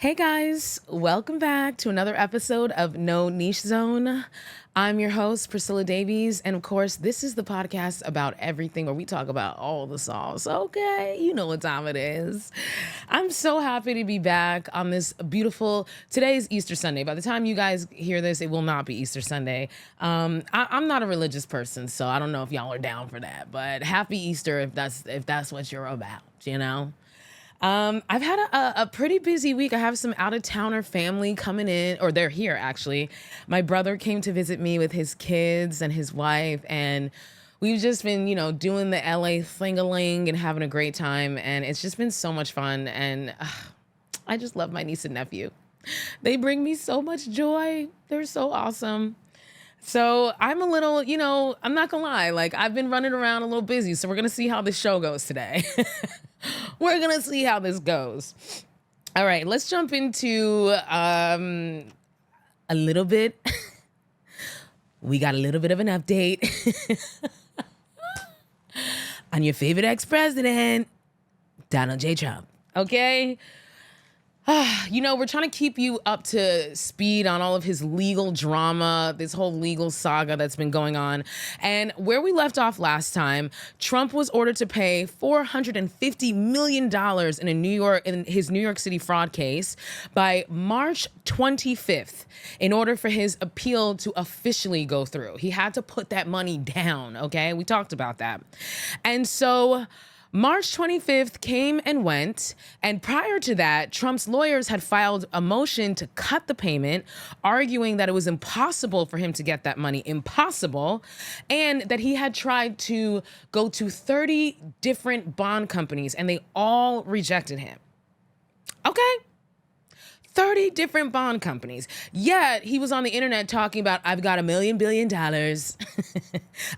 Hey guys, welcome back to another episode of No Niche Zone. I'm your host, Priscilla Davies, and of course, this is the podcast about everything where we talk about all the sauce. Okay, you know what time it is. I'm so happy to be back on this beautiful. Today is Easter Sunday. By the time you guys hear this, it will not be Easter Sunday. I'm not a religious person, so I don't know if y'all are down for that. But happy Easter if that's what you're about, you know. I've had a pretty busy week. I have some out-of-towner family coming in, or they're here actually. My brother came to visit me with his kids and his wife, and we've just been, doing the LA thing-a-ling and having a great time, and it's just been so much fun, and I just love my niece and nephew. They bring me so much joy. They're so awesome. So I'm a little, I'm not gonna lie, like I've been running around a little busy, so we're gonna see how this show goes today. We're gonna see how this goes. All right, let's jump into a little bit. We got a little bit of an update on your favorite ex-president, Donald J. Trump. Okay? We're trying to keep you up to speed on all of his legal drama, this whole legal saga that's been going on. And where we left off last time, Trump was ordered to pay $450 million in his New York City fraud case by March 25th in order for his appeal to officially go through. He had to put that money down, okay? We talked about that. And so March 25th came and went, and prior to that, Trump's lawyers had filed a motion to cut the payment, arguing that it was impossible for him to get that money, impossible, and that he had tried to go to 30 different bond companies, and they all rejected him. Okay? 30 different bond companies. Yet he was on the internet talking about, I've got $1 billion.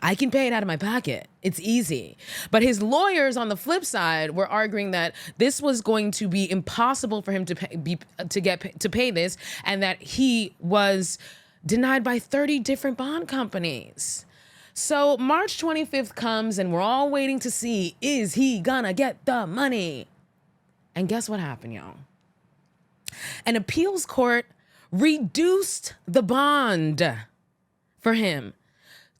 I can pay it out of my pocket. It's easy. But his lawyers on the flip side were arguing that this was going to be impossible for him to pay this, and that he was denied by 30 different bond companies. So March 25th comes and we're all waiting to see, is he gonna get the money? And guess what happened, y'all? An appeals court reduced the bond for him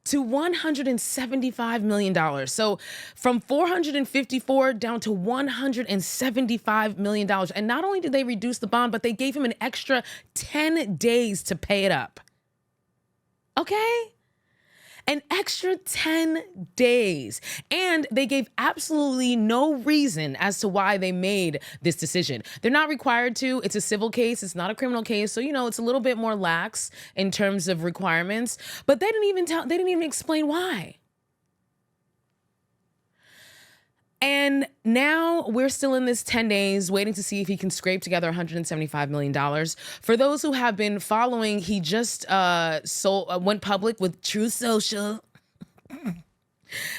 to $175 million. So from 454 down to $175 million. And not only did they reduce the bond, but they gave him an extra 10 days to pay it up. Okay? An extra 10 days. And they gave absolutely no reason as to why they made this decision. They're not required to. It's a civil case. It's not a criminal case. So, it's a little bit more lax in terms of requirements. But they didn't even explain why. And now we're still in this 10 days waiting to see if he can scrape together $175 million. For those who have been following, he just went public with Truth Social.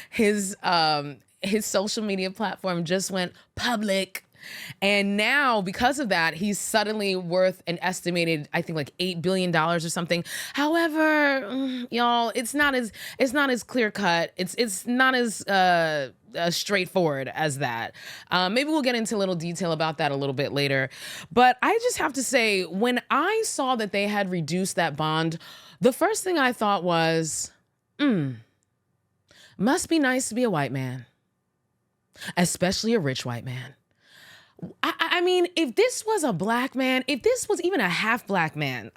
His social media platform just went public. And now, because of that, he's suddenly worth an estimated, I think, like $8 billion or something. However, y'all, it's not as clear cut. It's not as straightforward as that. Maybe we'll get into a little detail about that a little bit later. But I just have to say, when I saw that they had reduced that bond, the first thing I thought was, must be nice to be a white man, especially a rich white man. I mean, if this was a black man, if this was even a half black man,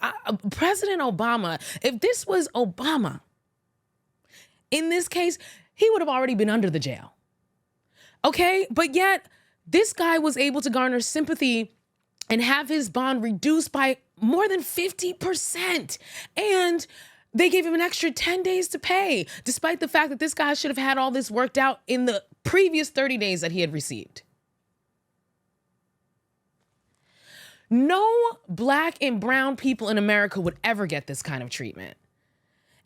President Obama, if this was Obama, in this case, he would have already been under the jail. Okay? But yet, this guy was able to garner sympathy and have his bond reduced by more than 50%. And they gave him an extra 10 days to pay, despite the fact that this guy should have had all this worked out in the previous 30 days that he had received. No black and brown people in America would ever get this kind of treatment.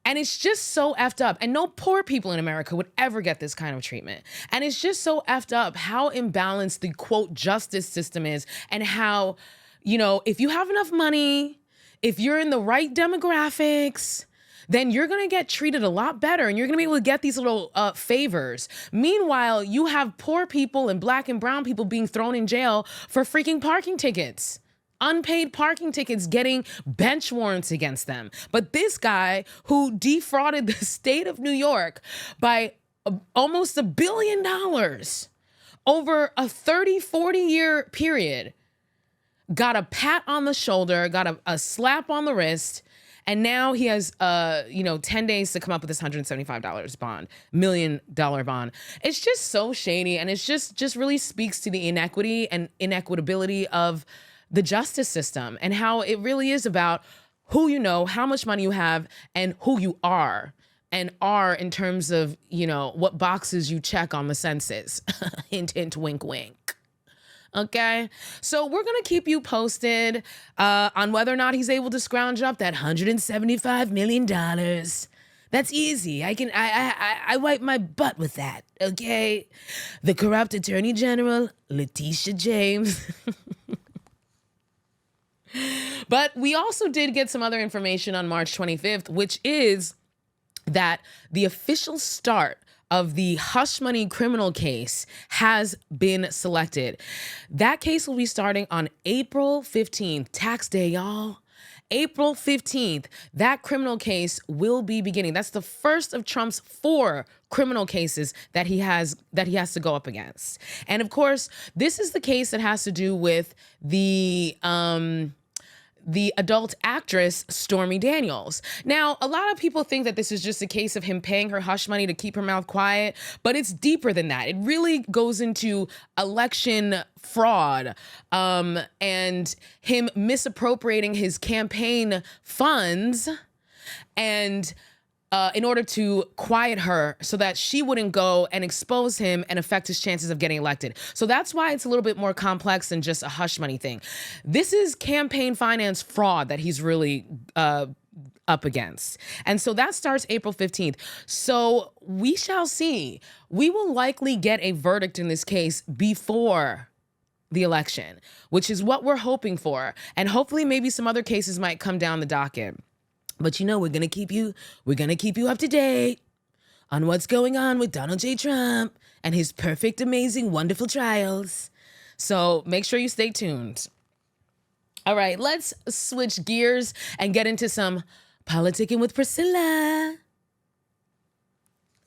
And it's just so effed up. And no poor people in America would ever get this kind of treatment. And it's just so effed up how imbalanced the, quote, justice system is, and how, if you have enough money, if you're in the right demographics, then you're going to get treated a lot better, and you're going to be able to get these little favors. Meanwhile, you have poor people and black and brown people being thrown in jail for freaking parking tickets. unpaid parking tickets, getting bench warrants against them. But this guy who defrauded the state of New York by almost $1 billion over a 30, 40-year period got a pat on the shoulder, got a slap on the wrist, and now he has 10 days to come up with this $175 bond, $1 million bond. It's just so shady, and it's just really speaks to the inequity and inequitability of the justice system, and how it really is about who you know, how much money you have, and who you are. And are in terms of, what boxes you check on the census. Hint, hint, wink, wink. Okay? So we're going to keep you posted on whether or not he's able to scrounge up that $175 million. That's easy. I wipe my butt with that. Okay? The corrupt Attorney General, Letitia James. But we also did get some other information on March 25th, which is that the official start of the hush money criminal case has been selected. That case will be starting on April 15th, tax day, y'all. April 15th, that criminal case will be beginning. That's the first of Trump's 4 criminal cases that he has to go up against. And of course, this is the case that has to do with the adult actress Stormy Daniels. Now, a lot of people think that this is just a case of him paying her hush money to keep her mouth quiet, but it's deeper than that. It really goes into election fraud and him misappropriating his campaign funds and in order to quiet her so that she wouldn't go and expose him and affect his chances of getting elected. So that's why it's a little bit more complex than just a hush money thing. This is campaign finance fraud that he's really up against. And so that starts April 15th. So we shall see. We will likely get a verdict in this case before the election, which is what we're hoping for. And hopefully maybe some other cases might come down the docket. But we're going to keep you up to date on what's going on with Donald J. Trump and his perfect, amazing, wonderful trials. So make sure you stay tuned. All right, let's switch gears and get into some politicking with Priscilla.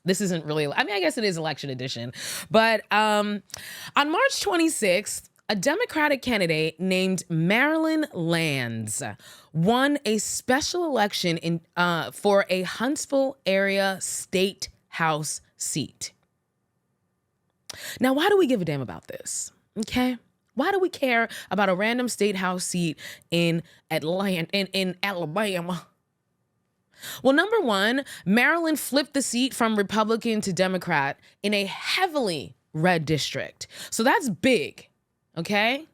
This isn't really, I guess it is election edition. But on March 26th, a Democratic candidate named Marilyn Lands won a special election for a Huntsville area state house seat. Now, why do we give a damn about this? Okay? Why do we care about a random state house seat in Alabama? Well, number one, Maryland flipped the seat from Republican to Democrat in a heavily red district. So that's big. Okay?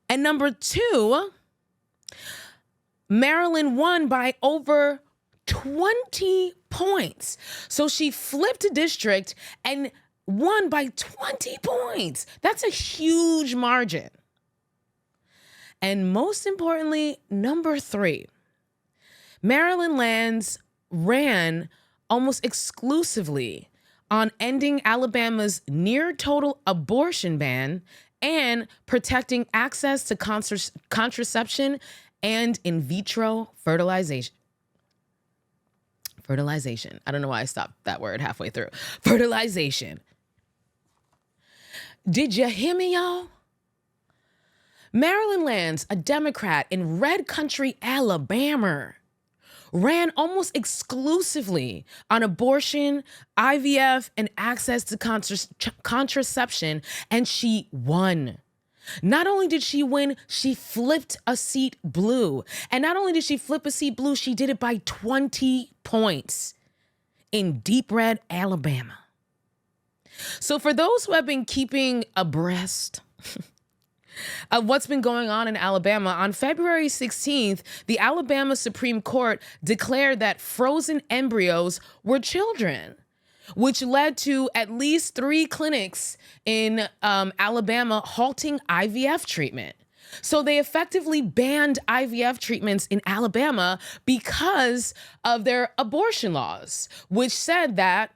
And number two, Maryland won by over 20 points. So she flipped a district and won by 20 points. That's a huge margin. And most importantly, number three, Marilyn Lands ran almost exclusively on ending Alabama's near total abortion ban and protecting access to contraception and in vitro fertilization. Fertilization. I don't know why I stopped that word halfway through. Fertilization. Did you hear me, y'all? Marilyn Lands, a Democrat in Red Country, Alabama, ran almost exclusively on abortion, IVF, and access to contraception, and she won. Not only did she win, she flipped a seat blue. And not only did she flip a seat blue, she did it by 20 points in deep red Alabama. So for those who have been keeping abreast of what's been going on in Alabama, on February 16th, the Alabama Supreme Court declared that frozen embryos were children, which led to at least 3 clinics in Alabama halting IVF treatment. So they effectively banned IVF treatments in Alabama because of their abortion laws, which said that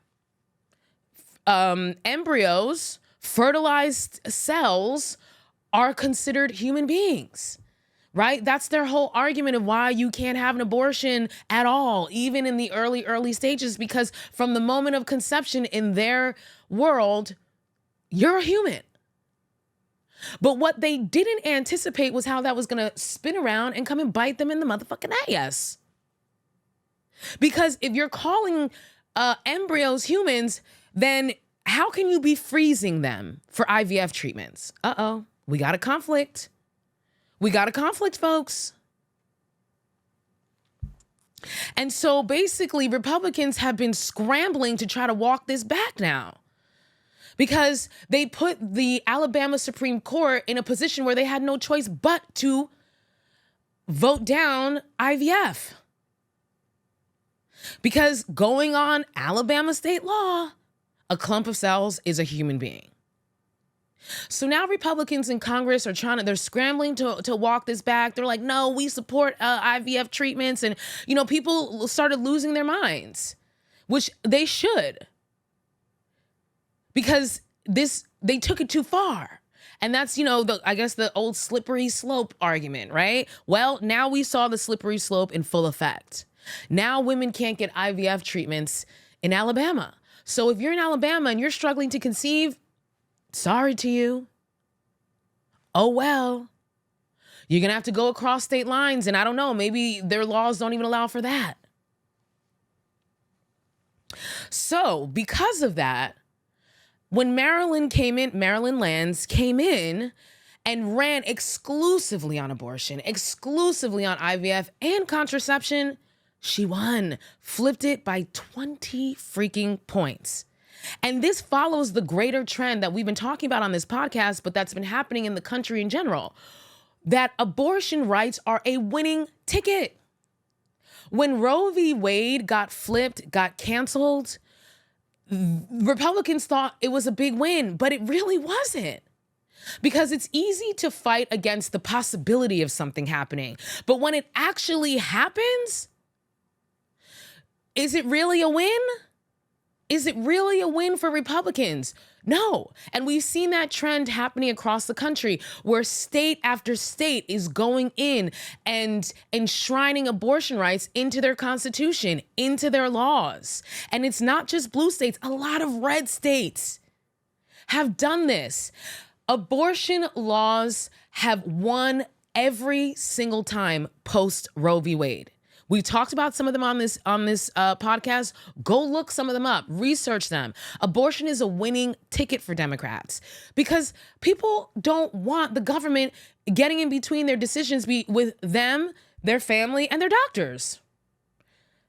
embryos, fertilized cells, are considered human beings, right? That's their whole argument of why you can't have an abortion at all, even in the early stages, because from the moment of conception in their world, you're a human. But what they didn't anticipate was how that was going to spin around and come and bite them in the motherfucking ass. Because if you're calling embryos humans, then how can you be freezing them for IVF treatments? Uh-oh, we got a conflict. We got a conflict, folks. And so basically, Republicans have been scrambling to try to walk this back now, because they put the Alabama Supreme Court in a position where they had no choice but to vote down IVF. Because going on Alabama state law, a clump of cells is a human being. So now Republicans in Congress are they're scrambling to walk this back. They're like, no, we support IVF treatments. And, people started losing their minds, which they should. Because they took it too far. And that's, I guess the old slippery slope argument, right? Well, now we saw the slippery slope in full effect. Now women can't get IVF treatments in Alabama. So if you're in Alabama and you're struggling to conceive, sorry to you. Oh, well, you're going to have to go across state lines. And I don't know, maybe their laws don't even allow for that. So because of that, when Marilyn Lands came in and ran exclusively on abortion, exclusively on IVF and contraception, she won, flipped it by 20 freaking points. And this follows the greater trend that we've been talking about on this podcast, but that's been happening in the country in general, that abortion rights are a winning ticket. When Roe v. Wade got flipped, got canceled, Republicans thought it was a big win, but it really wasn't. Because it's easy to fight against the possibility of something happening. But when it actually happens, is it really a win? Is it really a win for Republicans? No. And we've seen that trend happening across the country, where state after state is going in and enshrining abortion rights into their constitution, into their laws. And it's not just blue states. A lot of red states have done this. Abortion laws have won every single time post Roe v. Wade. We've talked about some of them on this podcast. Go look some of them up. Research them. Abortion is a winning ticket for Democrats because people don't want the government getting in between their decisions with them, their family, and their doctors.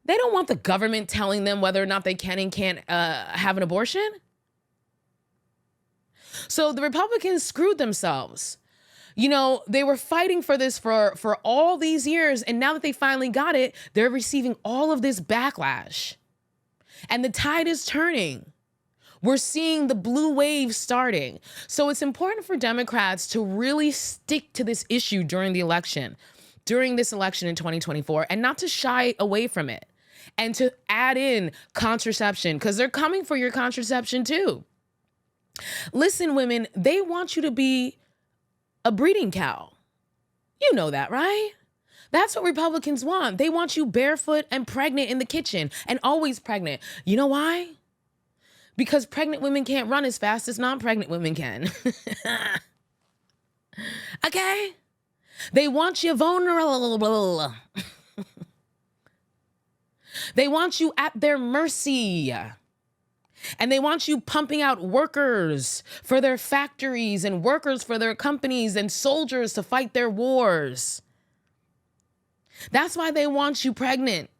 They don't want the government telling them whether or not they can and can't have an abortion. So the Republicans screwed themselves. They were fighting for this for all these years. And now that they finally got it, they're receiving all of this backlash. And the tide is turning. We're seeing the blue wave starting. So it's important for Democrats to really stick to this issue during this election in 2024, and not to shy away from it, and to add in contraception, because they're coming for your contraception too. Listen, women, they want you to be a breeding cow. You know that, right? That's what Republicans want. They want you barefoot and pregnant in the kitchen, and always pregnant. You know why? Because pregnant women can't run as fast as non-pregnant women can. Okay? They want you vulnerable. They want you at their mercy. And they want you pumping out workers for their factories and workers for their companies and soldiers to fight their wars. That's why they want you pregnant.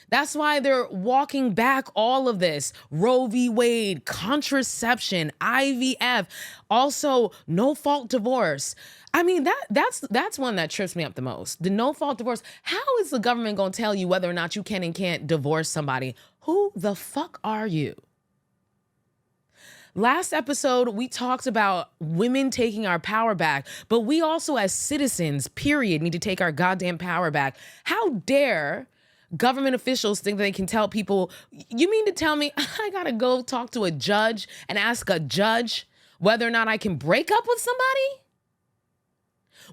That's why they're walking back all of this. Roe v. Wade, contraception, IVF, also no-fault divorce. I mean, that's one that trips me up the most. The no-fault divorce. How is the government going to tell you whether or not you can and can't divorce somebody? Who the fuck are you? Last episode, we talked about women taking our power back, but we also as citizens, period, need to take our goddamn power back. How dare government officials think they can tell people, you mean to tell me I gotta go talk to a judge and ask a judge whether or not I can break up with somebody?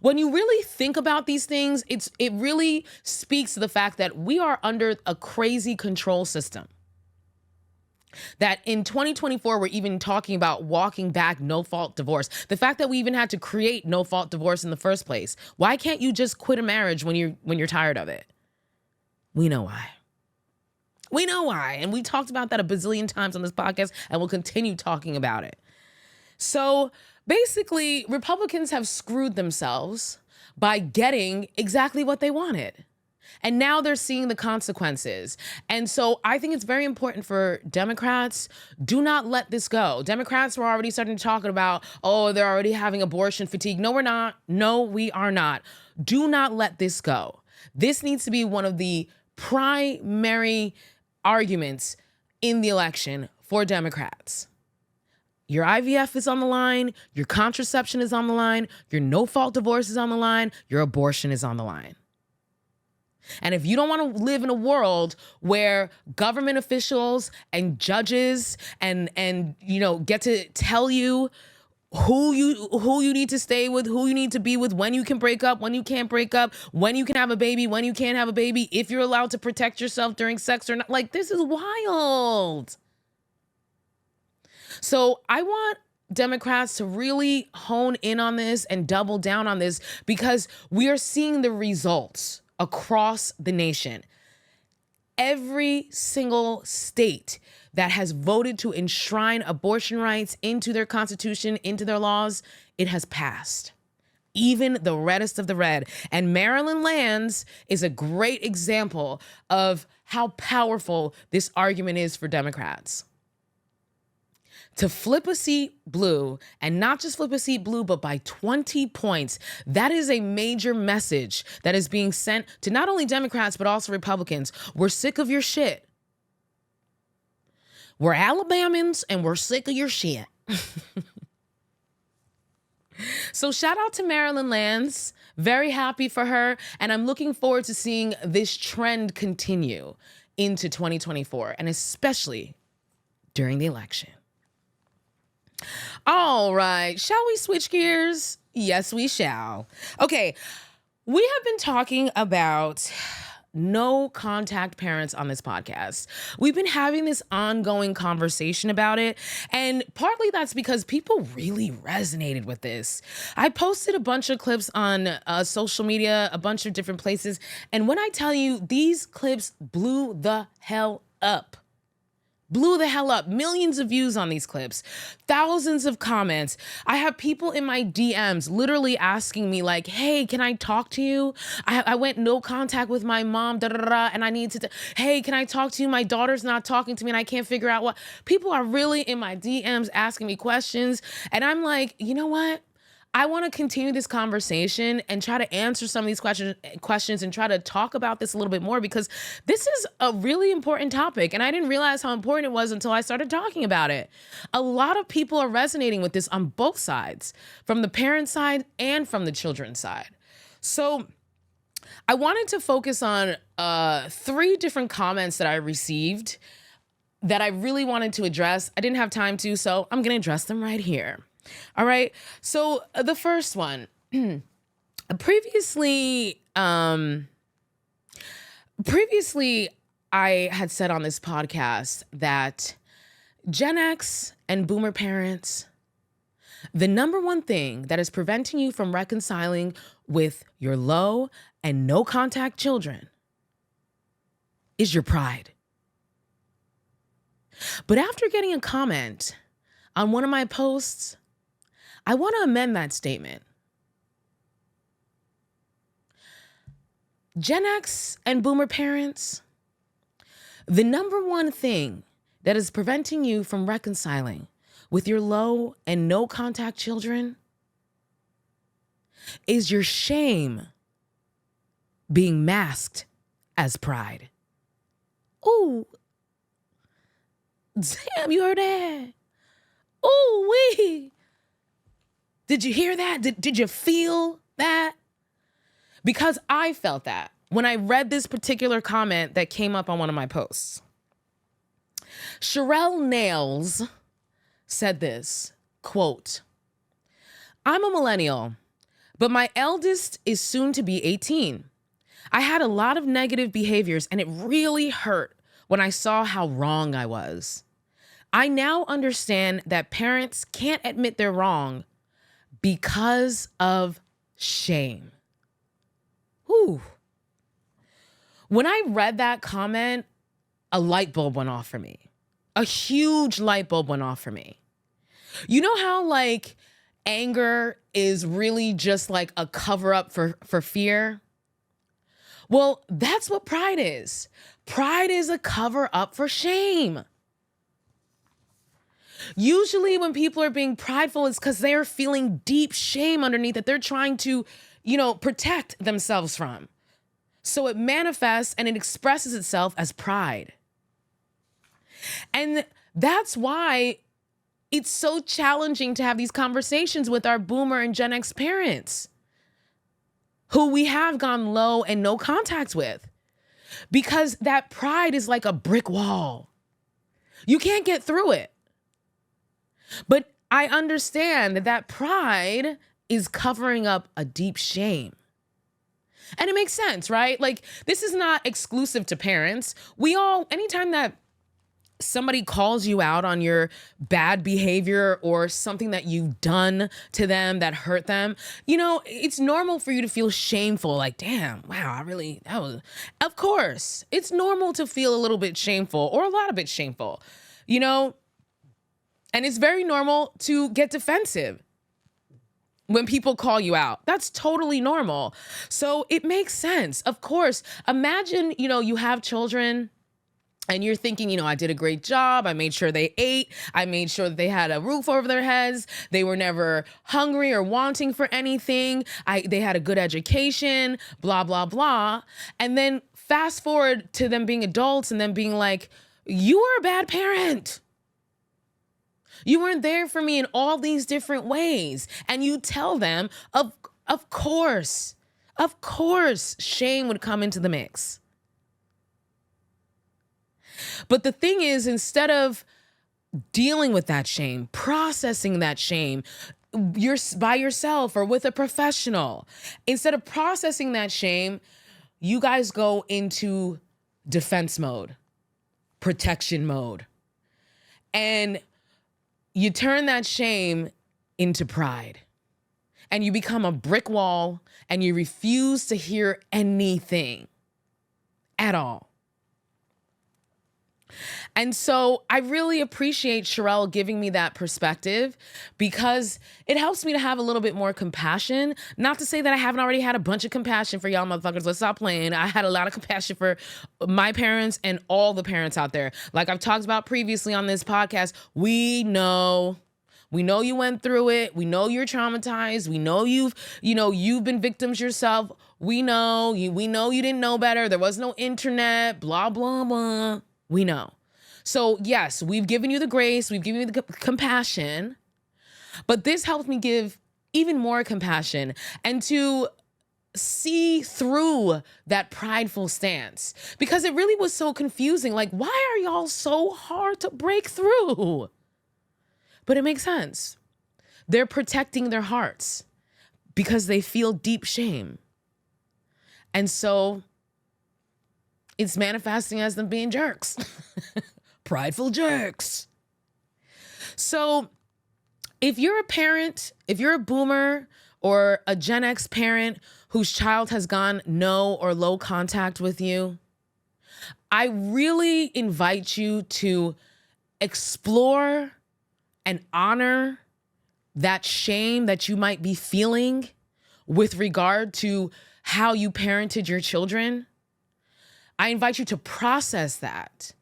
When you really think about these things, it really speaks to the fact that we are under a crazy control system. That in 2024, we're even talking about walking back no-fault divorce. The fact that we even had to create no-fault divorce in the first place. Why can't you just quit a marriage when you're tired of it? We know why. We know why. And we talked about that a bazillion times on this podcast, and we'll continue talking about it. So basically, Republicans have screwed themselves by getting exactly what they wanted. And now they're seeing the consequences. And so I think it's very important for Democrats, do not let this go. Democrats were already starting to talk about, oh, they're already having abortion fatigue. No, we're not. No, we are not. Do not let this go. This needs to be one of the primary arguments in the election for Democrats. Your IVF is on the line. Your contraception is on the line. Your no-fault divorce is on the line. Your abortion is on the line. And if you don't want to live in a world where government officials and judges and get to tell you who you need to stay with, who you need to be with, when you can break up, when you can't break up, when you can have a baby, when you can't have a baby, if you're allowed to protect yourself during sex or not, like, this is wild. So I want Democrats to really hone in on this and double down on this, because we are seeing the results across the nation. Every single state that has voted to enshrine abortion rights into their constitution, into their laws, it has passed. Even the reddest of the red. And Marilyn Lands is a great example of how powerful this argument is for Democrats. To flip a seat blue, and not just flip a seat blue, but by 20 points, that is a major message that is being sent to not only Democrats, but also Republicans. We're sick of your shit. We're Alabamans, and we're sick of your shit. So shout out to Marilyn Lands. Very happy for her. And I'm looking forward to seeing this trend continue into 2024, and especially during the election. All right, shall we switch gears? Yes, we shall. Okay, we have been talking about no contact parents on this podcast. We've been having this ongoing conversation about it, and partly that's because people really resonated with this. I posted a bunch of clips on social media, a bunch of different places, and when I tell you, these clips blew the hell up. Blew the hell up. Millions of views on these clips. Thousands of comments. I have people in my DMs literally asking me like, hey, can I talk to you? I went no contact with my mom, and I need to, hey, can I talk to you? My daughter's not talking to me and I can't figure out what. People are really in my DMs asking me questions. And I'm like, you know what? I want to continue this conversation and try to answer some of these questions and try to talk about this a little bit more, because this is a really important topic. And I didn't realize how important it was until I started talking about it. A lot of people are resonating with this on both sides, from the parent side and from the children's side. So I wanted to focus on 3 different comments that I received that I really wanted to address. I didn't have time to, so I'm going to address them right here. All right. So the first one, previously, I had said on this podcast that Gen X and Boomer parents, the number one thing that is preventing you from reconciling with your low and no contact children is your pride. But after getting a comment on one of my posts, I want to amend that statement. Gen X and Boomer parents, the number one thing that is preventing you from reconciling with your low and no contact children is your shame being masked as pride. Ooh, damn, you heard that? Ooh, wee. Did you hear that? Did you feel that? Because I felt that when I read this particular comment that came up on one of my posts. Sherelle Nails said this, quote, I'm a millennial, But my eldest is soon to be 18. I had a lot of negative behaviors, and it really hurt when I saw how wrong I was. I now understand that parents can't admit they're wrong because of shame. Whew. When I read that comment, a light bulb went off for me. A huge light bulb went off for me. You know how like anger is really just like a cover up for fear? Well, that's what pride is. Pride is a cover up for shame. Usually when people are being prideful, it's because they're feeling deep shame underneath that they're trying to, protect themselves from. So it manifests and it expresses itself as pride. And that's why it's so challenging to have these conversations with our boomer and Gen X parents who we have gone low and no contact with, because that pride is like a brick wall. You can't get through it. But I understand that pride is covering up a deep shame. And it makes sense, right? Like, this is not exclusive to parents. Anytime that somebody calls you out on your bad behavior or something that you've done to them that hurt them, it's normal for you to feel shameful. Like, damn, wow, of course, it's normal to feel a little bit shameful or a lot of bit shameful, and it's very normal to get defensive when people call you out. That's totally normal. So it makes sense. Of course, imagine, you have children and you're thinking, I did a great job. I made sure they ate. I made sure that they had a roof over their heads. They were never hungry or wanting for anything. They had a good education, blah, blah, blah. And then fast forward to them being adults and them being like, you were a bad parent. You weren't there for me in all these different ways. And you tell them, of course, shame would come into the mix. But the thing is, instead of dealing with that shame, processing that shame, you're by yourself or with a professional, instead of processing that shame, you guys go into defense mode, protection mode. And you turn that shame into pride. And you become a brick wall and you refuse to hear anything at all. And so I really appreciate Sherelle giving me that perspective, because it helps me to have a little bit more compassion. Not to say that I haven't already had a bunch of compassion for y'all motherfuckers. Let's stop playing. I had a lot of compassion for my parents and all the parents out there. Like I've talked about previously on this podcast, we know you went through it. We know you're traumatized. We know you've been victims yourself. We know you didn't know better. There was no internet, blah, blah, blah. We know. So yes, we've given you the grace, we've given you the compassion, but this helps me give even more compassion and to see through that prideful stance, because it really was so confusing. Like, why are y'all so hard to break through? But it makes sense. They're protecting their hearts because they feel deep shame. And so it's manifesting as them being jerks. Prideful jerks. So if you're a parent, if you're a boomer or a Gen X parent whose child has gone no or low contact with you, I really invite you to explore and honor that shame that you might be feeling with regard to how you parented your children. I invite you to process that.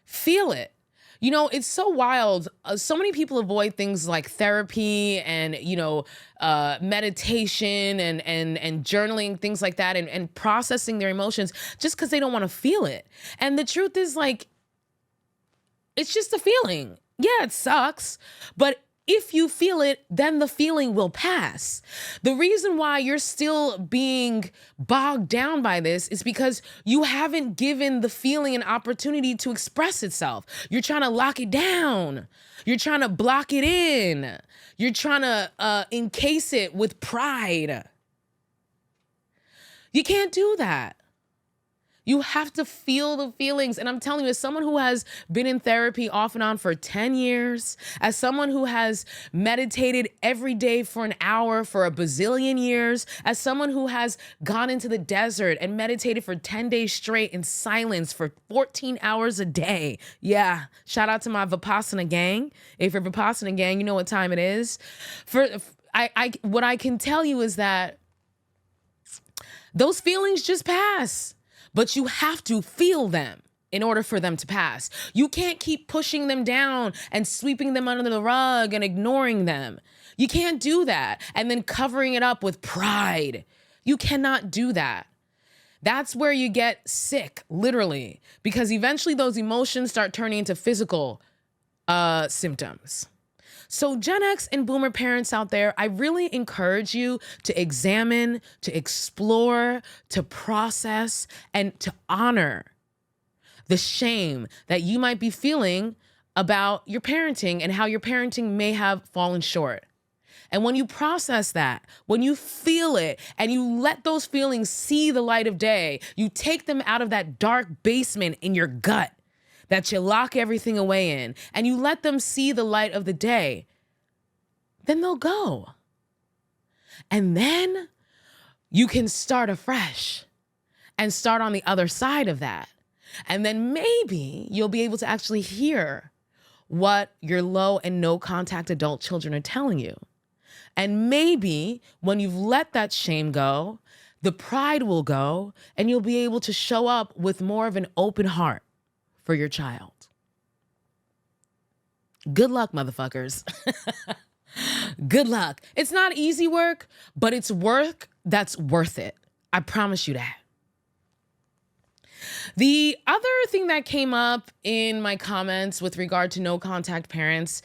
Feel it. It's so wild. So many people avoid things like therapy and, meditation and journaling, things like that, and processing their emotions just because they don't want to feel it. And the truth is, like, it's just a feeling. Yeah, it sucks, but if you feel it, then the feeling will pass. The reason why you're still being bogged down by this is because you haven't given the feeling an opportunity to express itself. You're trying to lock it down. You're trying to block it in. You're trying to encase it with pride. You can't do that. You have to feel the feelings. And I'm telling you, as someone who has been in therapy off and on for 10 years, as someone who has meditated every day for an hour for a bazillion years, as someone who has gone into the desert and meditated for 10 days straight in silence for 14 hours a day. Yeah, shout out to my Vipassana gang. If you're Vipassana gang, you know what time it is. What I can tell you is that those feelings just pass. But you have to feel them in order for them to pass. You can't keep pushing them down and sweeping them under the rug and ignoring them. You can't do that and then covering it up with pride. You cannot do that. That's where you get sick, literally, because eventually those emotions start turning into physical symptoms. So Gen X and Boomer parents out there, I really encourage you to examine, to explore, to process, and to honor the shame that you might be feeling about your parenting and how your parenting may have fallen short. And when you process that, when you feel it and you let those feelings see the light of day, you take them out of that dark basement in your gut that you lock everything away in, and you let them see the light of the day, then they'll go. And then you can start afresh and start on the other side of that. And then maybe you'll be able to actually hear what your low and no contact adult children are telling you. And maybe when you've let that shame go, the pride will go, and you'll be able to show up with more of an open heart for your child. Good luck, motherfuckers. Good luck. It's not easy work, but it's work that's worth it. I promise you that. The other thing that came up in my comments with regard to no contact parents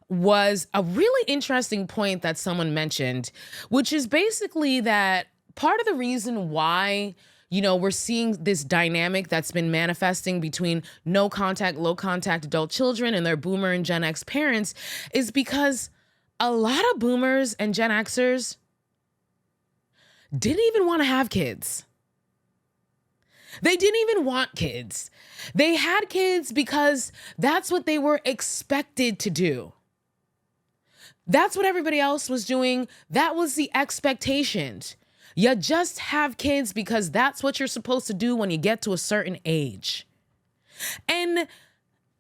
was a really interesting point that someone mentioned, which is basically that part of the reason why we're seeing this dynamic that's been manifesting between no contact, low contact adult children and their Boomer and Gen X parents is because a lot of Boomers and Gen Xers didn't even want to have kids. They didn't even want kids. They had kids because that's what they were expected to do. That's what everybody else was doing. That was the expectations. You just have kids because that's what you're supposed to do when you get to a certain age. And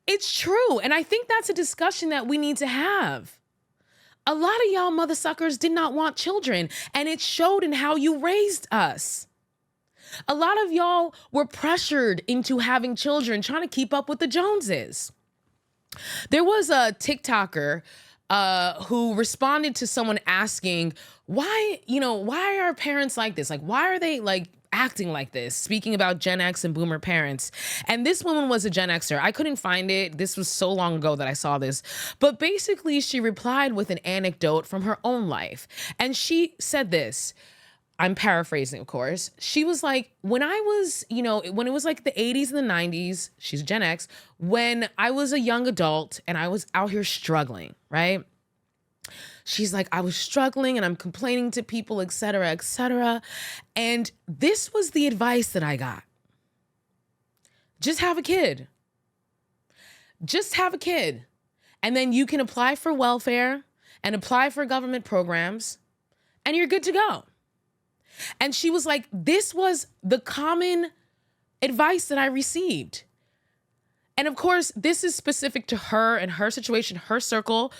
it's true. And I think that's a discussion that we need to have. A lot of y'all mother suckers did not want children, and it showed in how you raised us. A lot of y'all were pressured into having children, trying to keep up with the Joneses. There was a TikToker who responded to someone asking, why are parents like this? Like, why are they acting like this? Speaking about Gen X and Boomer parents. And this woman was a Gen Xer. I couldn't find it. This was so long ago that I saw this. But basically, she replied with an anecdote from her own life. And she said this. I'm paraphrasing, of course. She was like, when I was, when it was like the 80s and the 90s, she's Gen X, when I was a young adult and I was out here struggling, right? She's like, I was struggling and I'm complaining to people, et cetera, et cetera. And this was the advice that I got. Just have a kid. Just have a kid. And then you can apply for welfare and apply for government programs and you're good to go. And she was like, this was the common advice that I received. And of course, this is specific to her and her situation, her circle.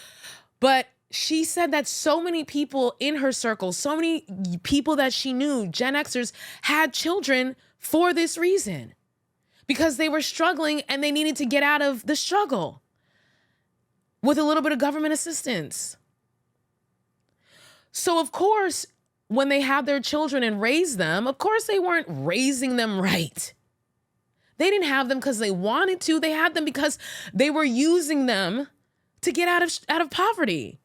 But she said that so many people in her circle, so many people that she knew, Gen Xers, had children for this reason. Because they were struggling and they needed to get out of the struggle with a little bit of government assistance. So of course, when they had their children and raised them, of course they weren't raising them right. They didn't have them because they wanted to. They had them because they were using them to get out of poverty.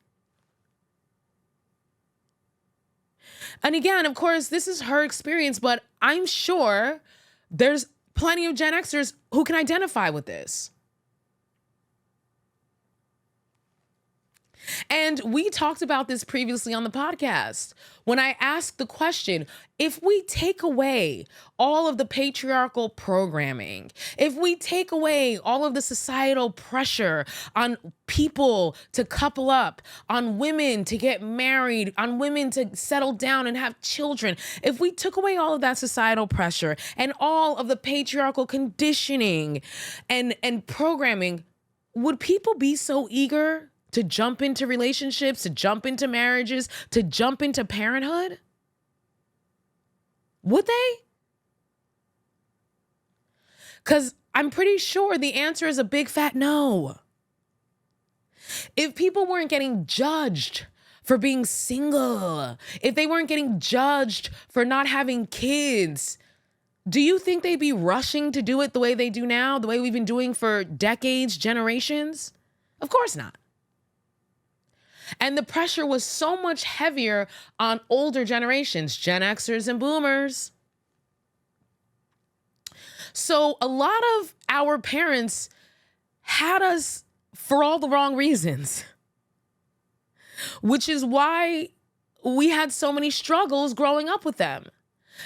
And again, of course, this is her experience, but I'm sure there's plenty of Gen Xers who can identify with this. And we talked about this previously on the podcast when I asked the question, if we take away all of the patriarchal programming, if we take away all of the societal pressure on people to couple up, on women to get married, on women to settle down and have children, if we took away all of that societal pressure and all of the patriarchal conditioning and programming, would people be so eager to jump into relationships, to jump into marriages, to jump into parenthood? Would they? Because I'm pretty sure the answer is a big fat no. If people weren't getting judged for being single, if they weren't getting judged for not having kids, do you think they'd be rushing to do it the way they do now, the way we've been doing for decades, generations? Of course not. And the pressure was so much heavier on older generations, Gen Xers and Boomers. So a lot of our parents had us for all the wrong reasons, which is why we had so many struggles growing up with them,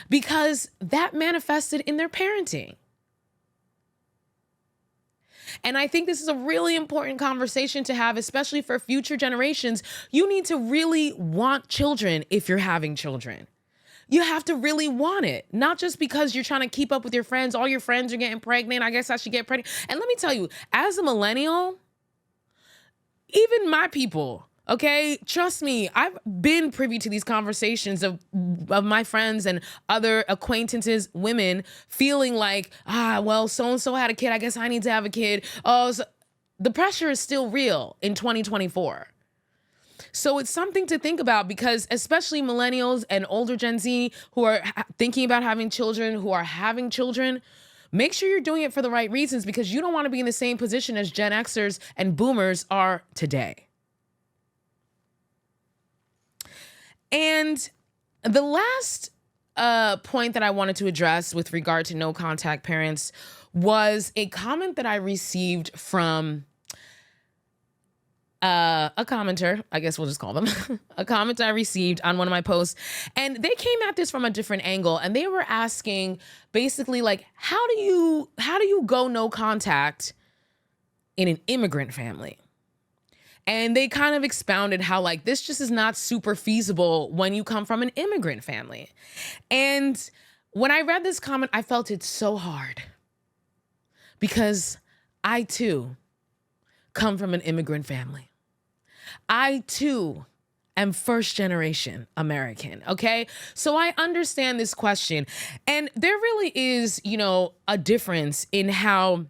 because that manifested in their parenting. And I think this is a really important conversation to have, especially for future generations. You need to really want children if you're having children. You have to really want it, not just because you're trying to keep up with your friends. All your friends are getting pregnant. I guess I should get pregnant. And let me tell you, as a millennial, even my people, okay, trust me, I've been privy to these conversations of my friends and other acquaintances, women, feeling like, well, so-and-so had a kid, I guess I need to have a kid. Oh, so the pressure is still real in 2024. So it's something to think about, because especially millennials and older Gen Z who are thinking about having children, who are having children, make sure you're doing it for the right reasons, because you don't want to be in the same position as Gen Xers and Boomers are today. And the last point that I wanted to address with regard to no contact parents was a comment that I received from a commenter, I guess we'll just call them, a comment I received on one of my posts. And they came at this from a different angle, and they were asking basically like, how do you go no contact in an immigrant family? And they kind of expounded how like this just is not super feasible when you come from an immigrant family. And when I read this comment, I felt it so hard, because I too come from an immigrant family. I too am first generation American, okay? So I understand this question. And there really is, a difference in how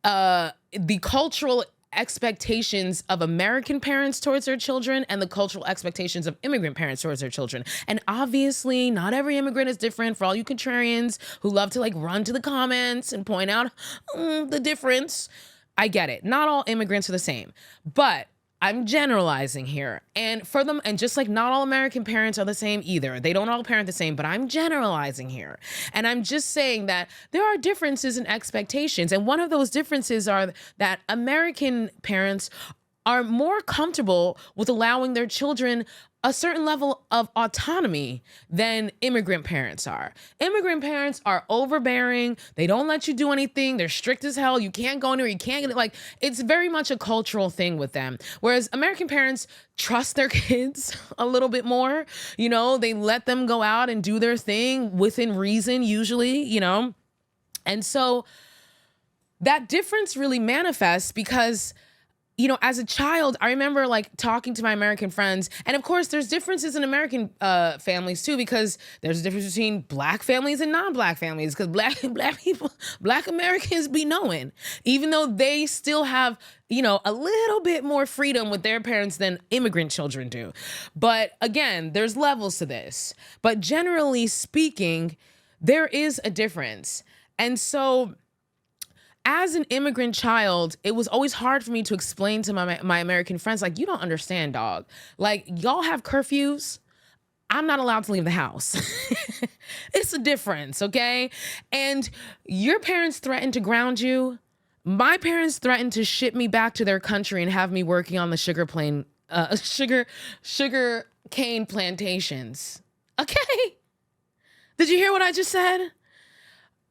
the cultural expectations of American parents towards their children and the cultural expectations of immigrant parents towards their children. And obviously, not every immigrant is different. For all you contrarians who love to like run to the comments and point out the difference, I get it. Not all immigrants are the same, but I'm generalizing here. And for them, and just like not all American parents are the same either. They don't all parent the same, but I'm generalizing here. And I'm just saying that there are differences in expectations. And one of those differences are that American parents are more comfortable with allowing their children a certain level of autonomy than immigrant parents are. Immigrant parents are overbearing. They don't let you do anything. They're strict as hell. You can't go anywhere. You can't get it. Like, it's very much a cultural thing with them. Whereas American parents trust their kids a little bit more. They let them go out and do their thing within reason, usually, And so that difference really manifests because as a child, I remember like talking to my American friends. And of course, there's differences in American families too, because there's a difference between black families and non-black families, because black Americans be knowing, even though they still have, a little bit more freedom with their parents than immigrant children do. But again, there's levels to this. But generally speaking, there is a difference. And so as an immigrant child, it was always hard for me to explain to my American friends, like, you don't understand, dog. Like, y'all have curfews. I'm not allowed to leave the house. It's a difference, okay? And your parents threaten to ground you. My parents threatened to ship me back to their country and have me working on the sugar cane plantations. Okay. Did you hear what I just said?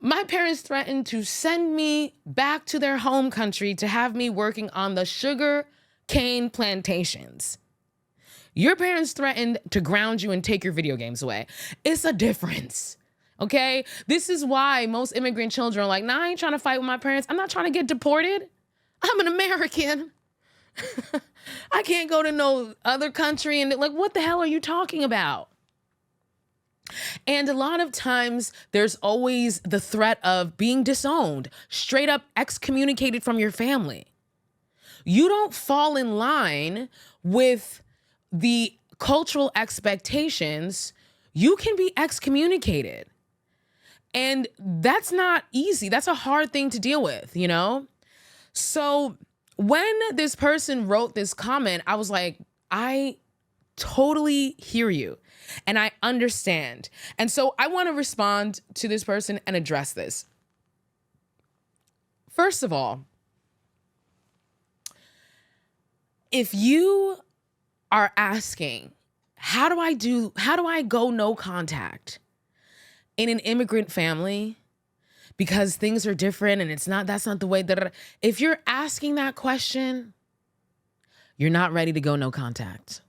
My parents threatened to send me back to their home country to have me working on the sugar cane plantations. Your parents threatened to ground you and take your video games away. It's a difference. Okay? This is why most immigrant children are like, nah, I ain't trying to fight with my parents. I'm not trying to get deported. I'm an American. I can't go to no other country and like, what the hell are you talking about? And a lot of times there's always the threat of being disowned, straight up excommunicated from your family. You don't fall in line with the cultural expectations, you can be excommunicated. And that's not easy. That's a hard thing to deal with, you know? So when this person wrote this comment, I was like, I totally hear you and I understand. And so I want to respond to this person and address this. First of all, if you are asking, how do I go no contact in an immigrant family because things are different and that's not the way that, if you're asking that question, you're not ready to go no contact.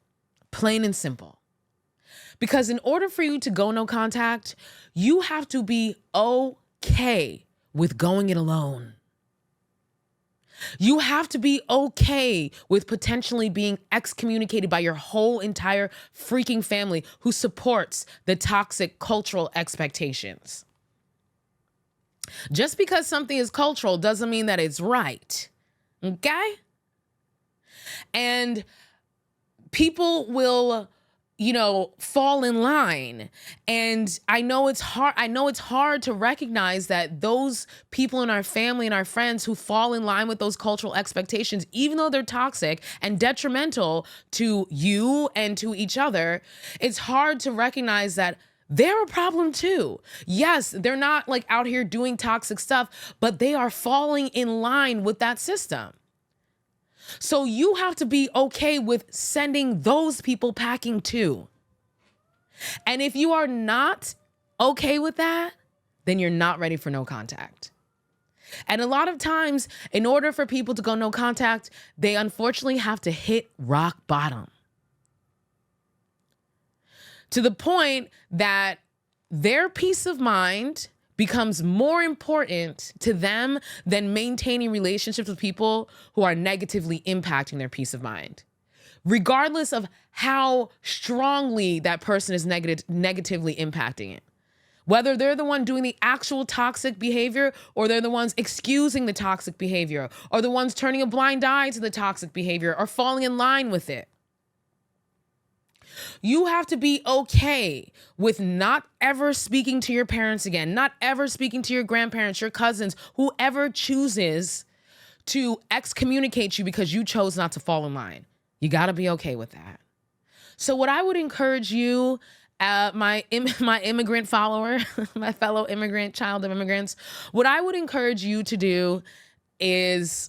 Plain and simple. Because in order for you to go no contact, you have to be okay with going it alone. You have to be okay with potentially being excommunicated by your whole entire freaking family who supports the toxic cultural expectations. Just because something is cultural doesn't mean that it's right. Okay? And people will, fall in line. And I know it's hard to recognize that those people in our family and our friends who fall in line with those cultural expectations, even though they're toxic and detrimental to you and to each other, it's hard to recognize that they're a problem too. Yes, they're not like out here doing toxic stuff, but they are falling in line with that system. So you have to be okay with sending those people packing too. And if you are not okay with that, then you're not ready for no contact. And a lot of times, in order for people to go no contact, they unfortunately have to hit rock bottom. To the point that their peace of mind becomes more important to them than maintaining relationships with people who are negatively impacting their peace of mind. Regardless of how strongly that person is negatively impacting it. Whether they're the one doing the actual toxic behavior or they're the ones excusing the toxic behavior or the ones turning a blind eye to the toxic behavior or falling in line with it. You have to be okay with not ever speaking to your parents again, not ever speaking to your grandparents, your cousins, whoever chooses to excommunicate you because you chose not to fall in line. You got to be okay with that. So what I would encourage you, my immigrant follower, my fellow immigrant, child of immigrants, what I would encourage you to do is,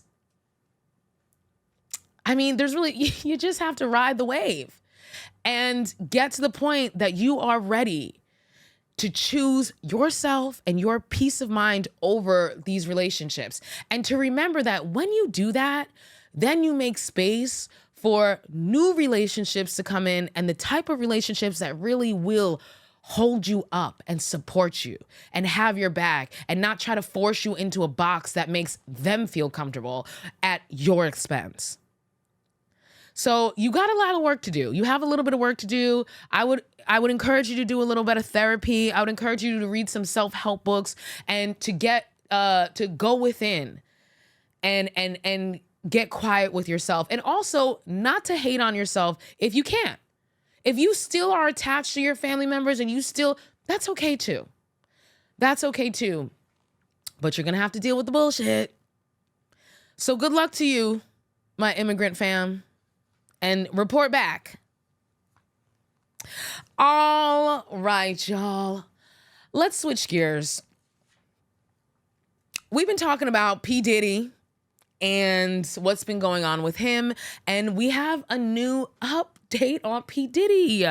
you just have to ride the wave. And get to the point that you are ready to choose yourself and your peace of mind over these relationships. And to remember that when you do that, then you make space for new relationships to come in and the type of relationships that really will hold you up and support you and have your back and not try to force you into a box that makes them feel comfortable at your expense. So you got a lot of work to do. You have a little bit of work to do. I would encourage you to do a little bit of therapy. I would encourage you to read some self-help books and to to go within and get quiet with yourself. And also not to hate on yourself if you can't. If you still are attached to your family members and that's okay too. That's okay too. But you're going to have to deal with the bullshit. So good luck to you, my immigrant fam. And report back. All right, y'all. Let's switch gears. We've been talking about P. Diddy and what's been going on with him. And we have a new update on P. Diddy.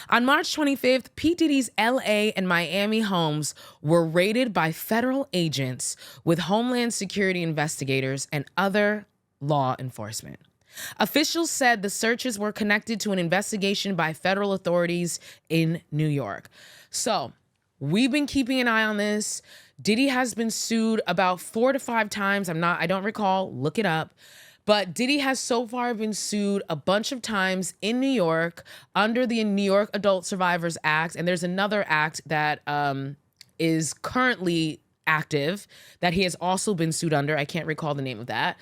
On March 25th, P. Diddy's LA and Miami homes were raided by federal agents with Homeland Security investigators and other law enforcement. Officials said the searches were connected to an investigation by federal authorities in New York. So we've been keeping an eye on this. Diddy has been sued about 4 to 5 times. I don't recall, look it up. But Diddy has so far been sued a bunch of times in New York under the New York Adult Survivors Act. And there's another act that is currently active that he has also been sued under. I can't recall the name of that.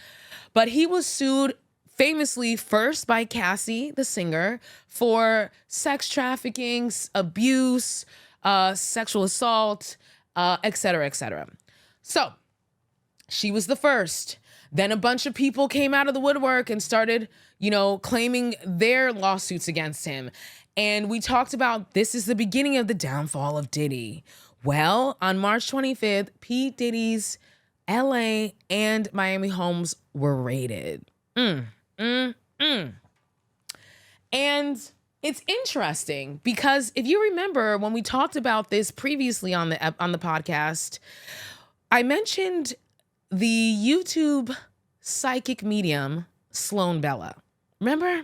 But he was sued famously first by Cassie, the singer, for sex trafficking, abuse, sexual assault, et cetera, et cetera. So she was the first. Then a bunch of people came out of the woodwork and started, claiming their lawsuits against him. And we talked about this is the beginning of the downfall of Diddy. Well, on March 25th, P. Diddy's LA and Miami homes were raided. And it's interesting because if you remember when we talked about this previously on the podcast, I mentioned the YouTube psychic medium Sloan Bella. Remember?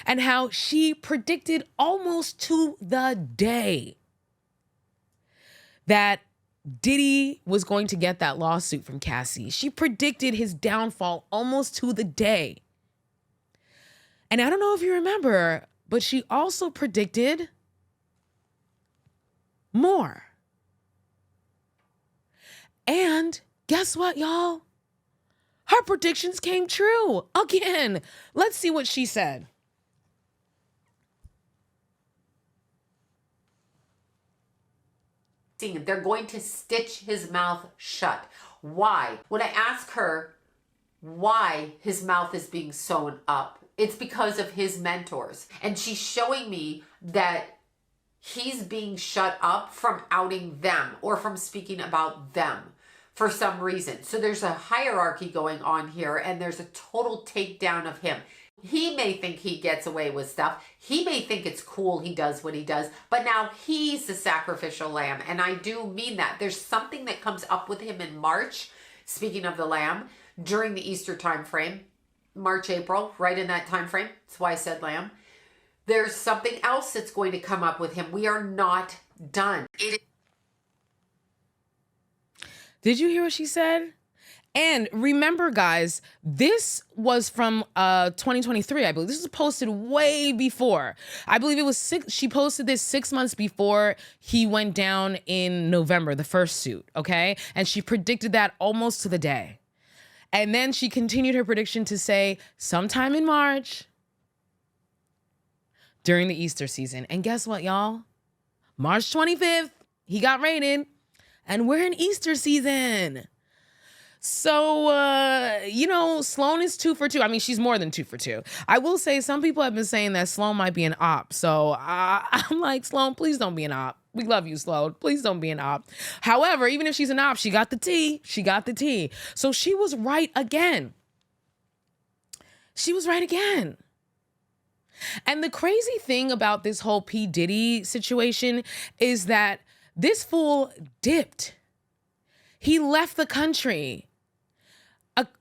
And how she predicted almost to the day that Diddy was going to get that lawsuit from Cassie. She predicted his downfall almost to the day. And I don't know if you remember, but she also predicted more. And guess what, y'all? Her predictions came true again. Let's see what she said. They're going to stitch his mouth shut. Why? When I ask her why his mouth is being sewn up, it's because of his mentors. And she's showing me that he's being shut up from outing them or from speaking about them for some reason. So there's a hierarchy going on here, and there's a total takedown of him. He may think he gets away with stuff. He may think it's cool he does what he does, but now he's the sacrificial lamb. And I do mean that. There's something that comes up with him in March, speaking of the lamb, during the Easter time frame, March, April, right in that time frame. That's why I said lamb. There's something else that's going to come up with him. We are not done. Did you hear what she said? And remember, guys, this was from 2023, I believe. This was posted way before. I believe it was she posted this 6 months before he went down in November, the first suit, okay? And she predicted that almost to the day. And then she continued her prediction to say sometime in March during the Easter season. And guess what, y'all? March 25th, he got raided. And we're in Easter season. So, Sloan is 2 for 2. I mean, she's more than 2 for 2. I will say some people have been saying that Sloan might be an op. So I'm like, Sloan, please don't be an op. We love you, Sloan. Please don't be an op. However, even if she's an op, she got the tea. She got the tea. So she was right again. She was right again. And the crazy thing about this whole P. Diddy situation is that this fool dipped. He left the country.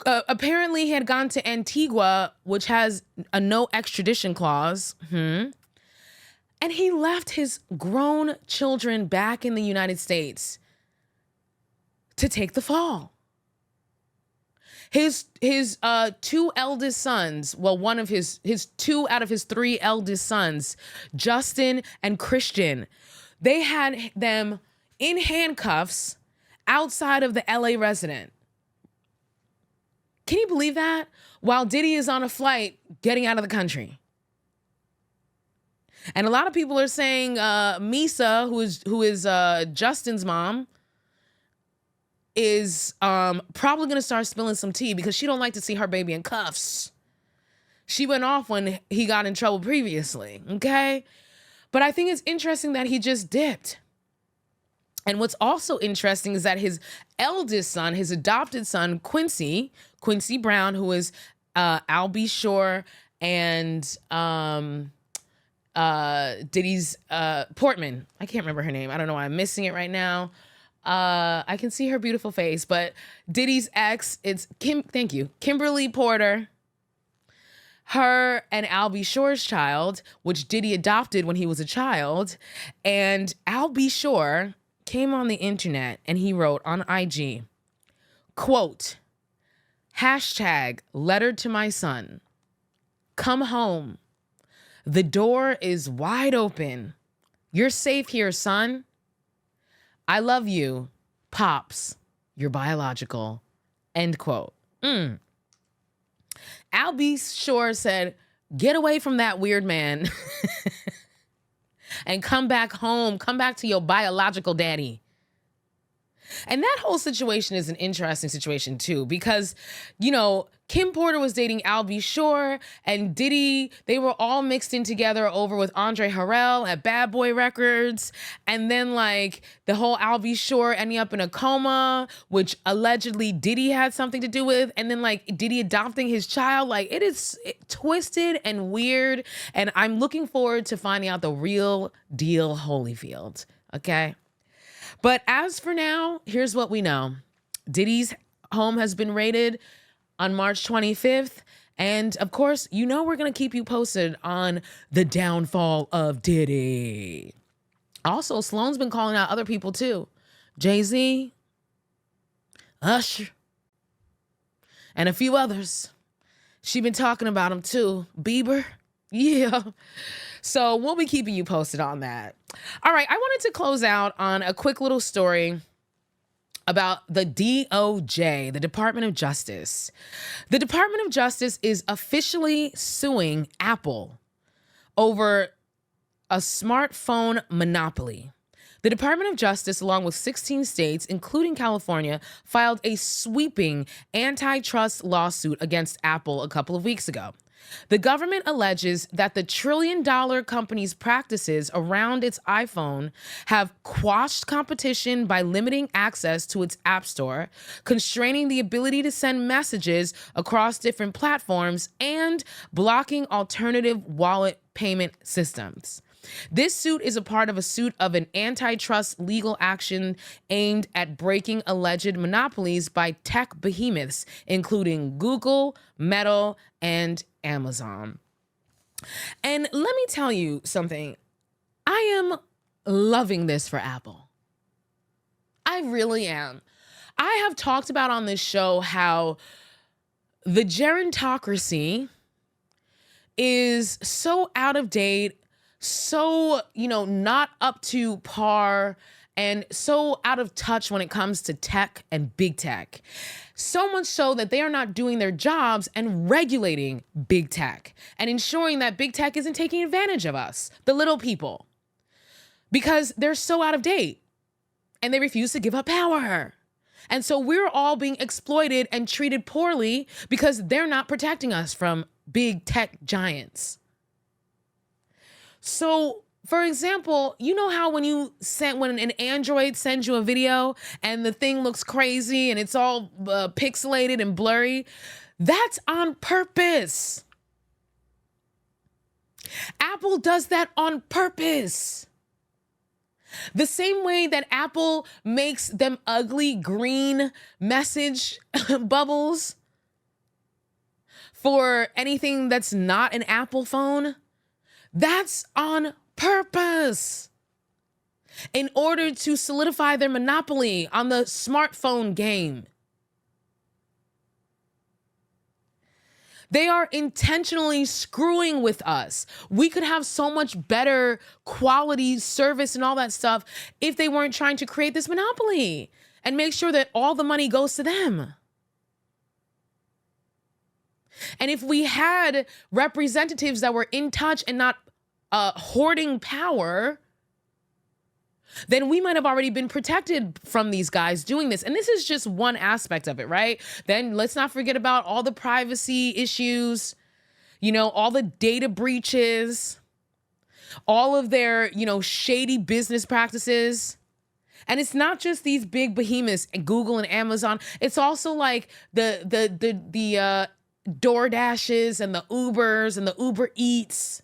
Apparently, he had gone to Antigua, which has a no extradition clause. And he left his grown children back in the United States to take the fall. His 2 eldest sons, well, one of his 2 out of his 3 eldest sons, Justin and Christian, they had them in handcuffs outside of the LA resident. Can you believe that? While Diddy is on a flight getting out of the country. And a lot of people are saying Misa, who is Justin's mom, is probably going to start spilling some tea because she don't like to see her baby in cuffs. She went off when he got in trouble previously, okay? But I think it's interesting that he just dipped. And what's also interesting is that his eldest son, his adopted son, Quincy, Quincy Brown, who is Al B. Shore and Diddy's Portman. I can't remember her name. I don't know why I'm missing it right now. I can see her beautiful face, but Diddy's ex, it's Kimberly Porter. Her and Al B. Shore's child, which Diddy adopted when he was a child. And Al B. Shore came on the internet and he wrote on IG, quote, hashtag letter to my son. Come home. The door is wide open. You're safe here, son. I love you, Pops. You're biological. End quote. Al B. Shore said, get away from that weird man and come back home. Come back to your biological daddy. And that whole situation is an interesting situation too, because, you know, Kim Porter was dating Al B. Shore and Diddy. They were all mixed in together over with Andre Harrell at Bad Boy Records. And then like the whole Al B. Shore ending up in a coma, which allegedly Diddy had something to do with. And then like Diddy adopting his child. Like it is twisted and weird. And I'm looking forward to finding out the real deal Holyfield. Okay. But as for now, here's what we know. Diddy's home has been raided on March 25th. And of course, you know we're going to keep you posted on the downfall of Diddy. Also, Sloan's been calling out other people too. Jay-Z, Usher, and a few others. She been talking about them too. Bieber. Yeah. So we'll be keeping you posted on that. All right. I wanted to close out on a quick little story about the DOJ, the Department of Justice. The Department of Justice is officially suing Apple over a smartphone monopoly. The Department of Justice, along with 16 states, including California, filed a sweeping antitrust lawsuit against Apple a couple of weeks ago. The government alleges that the trillion-dollar company's practices around its iPhone have quashed competition by limiting access to its app store, constraining the ability to send messages across different platforms, and blocking alternative wallet payment systems. This suit is a part of a suit of an antitrust legal action aimed at breaking alleged monopolies by tech behemoths, including Google, Meta, and Amazon. And let me tell you something. I am loving this for Apple. I really am. I have talked about on this show how the gerontocracy is so out of date, so, not up to par, and so out of touch when it comes to tech and big tech. So much so that they are not doing their jobs and regulating big tech and ensuring that big tech isn't taking advantage of us, the little people, because they're so out of date and they refuse to give up power. And so we're all being exploited and treated poorly because they're not protecting us from big tech giants. So, for example, you know how when an Android sends you a video and the thing looks crazy and it's all pixelated and blurry? That's on purpose. Apple does that on purpose. The same way that Apple makes them ugly green message bubbles for anything that's not an Apple phone. That's on purpose in order to solidify their monopoly on the smartphone game. They are intentionally screwing with us. We could have so much better quality service and all that stuff if they weren't trying to create this monopoly and make sure that all the money goes to them. And if we had representatives that were in touch and not hoarding power, then we might have already been protected from these guys doing this. And this is just one aspect of it, right? Then let's not forget about all the privacy issues, all the data breaches, all of their, shady business practices. And it's not just these big behemoths, Google and Amazon. It's also like the DoorDashes and the Ubers and the Uber Eats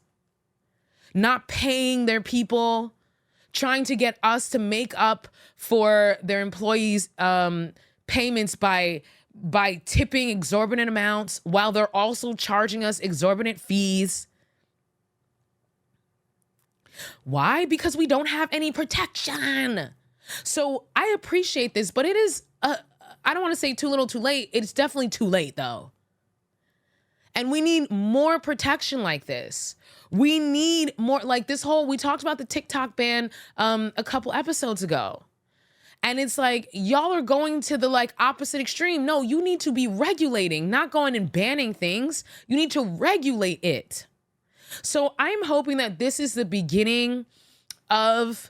not paying their people, trying to get us to make up for their employees' payments by tipping exorbitant amounts while they're also charging us exorbitant fees. Why? Because we don't have any protection. So I appreciate this, but it is, I don't want to say too little too late. It's definitely too late though. And we need more protection like this. We need more, like this whole, we talked about the TikTok ban a couple episodes ago. And it's like, y'all are going to the like opposite extreme. No, you need to be regulating, not going and banning things. You need to regulate it. So I'm hoping that this is the beginning of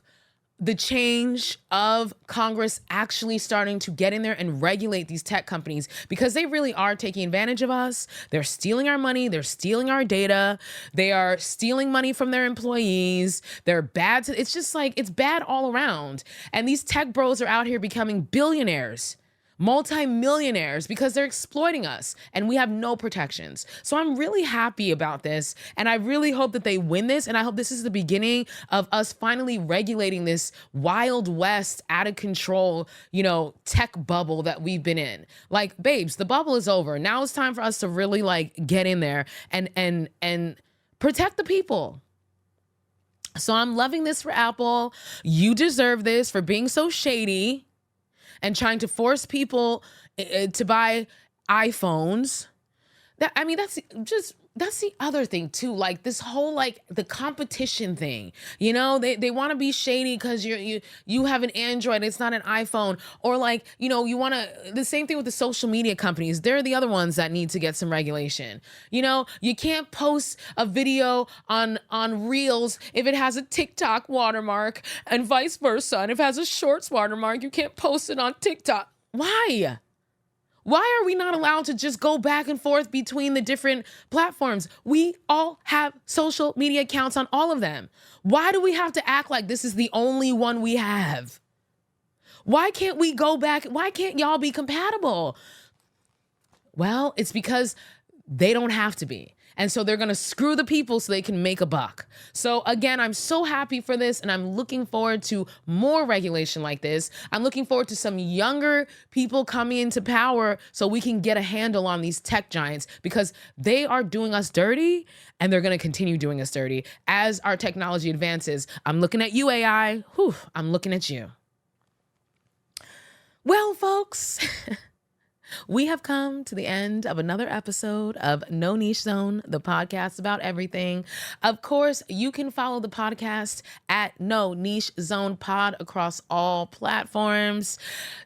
the change of Congress actually starting to get in there and regulate these tech companies, because they really are taking advantage of us. They're stealing our money. They're stealing our data. They are stealing money from their employees. They're bad. It's just like, it's bad all around. And these tech bros are out here becoming billionaires, multi-millionaires, because they're exploiting us and we have no protections. So I'm really happy about this. And I really hope that they win this. And I hope this is the beginning of us finally regulating this Wild West, out of control, tech bubble that we've been in. Like, babes, the bubble is over. Now it's time for us to really like get in there and protect the people. So I'm loving this for Apple. You deserve this for being so shady and trying to force people to buy iPhones. That's the other thing too. Like this whole, like the competition thing, they want to be shady because you have an Android, it's not an iPhone, or like, you want to, the same thing with the social media companies. They're the other ones that need to get some regulation. You can't post a video on Reels if it has a TikTok watermark, and vice versa. And if it has a Shorts watermark, you can't post it on TikTok. Why? Why are we not allowed to just go back and forth between the different platforms? We all have social media accounts on all of them. Why do we have to act like this is the only one we have? Why can't we go back? Why can't y'all be compatible? Well, it's because they don't have to be. And so they're going to screw the people so they can make a buck. So again, I'm so happy for this, and I'm looking forward to more regulation like this. I'm looking forward to some younger people coming into power so we can get a handle on these tech giants, because they are doing us dirty and they're going to continue doing us dirty as our technology advances. I'm looking at you, AI. Whew, I'm looking at you. Well, folks, we have come to the end of another episode of No Niche Zone, the podcast about everything. Of course, you can follow the podcast at No Niche Zone Pod across all platforms.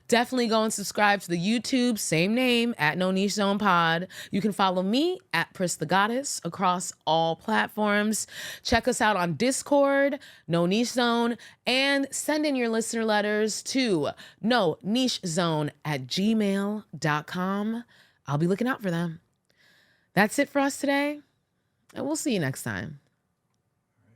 Definitely go and subscribe to the YouTube, same name, at No Niche Zone Pod. You can follow me at Pris the Goddess across all platforms. Check us out on Discord, No Niche Zone, and send in your listener letters to nonichezone@gmail.com. I'll be looking out for them. That's it for us today, and we'll see you next time.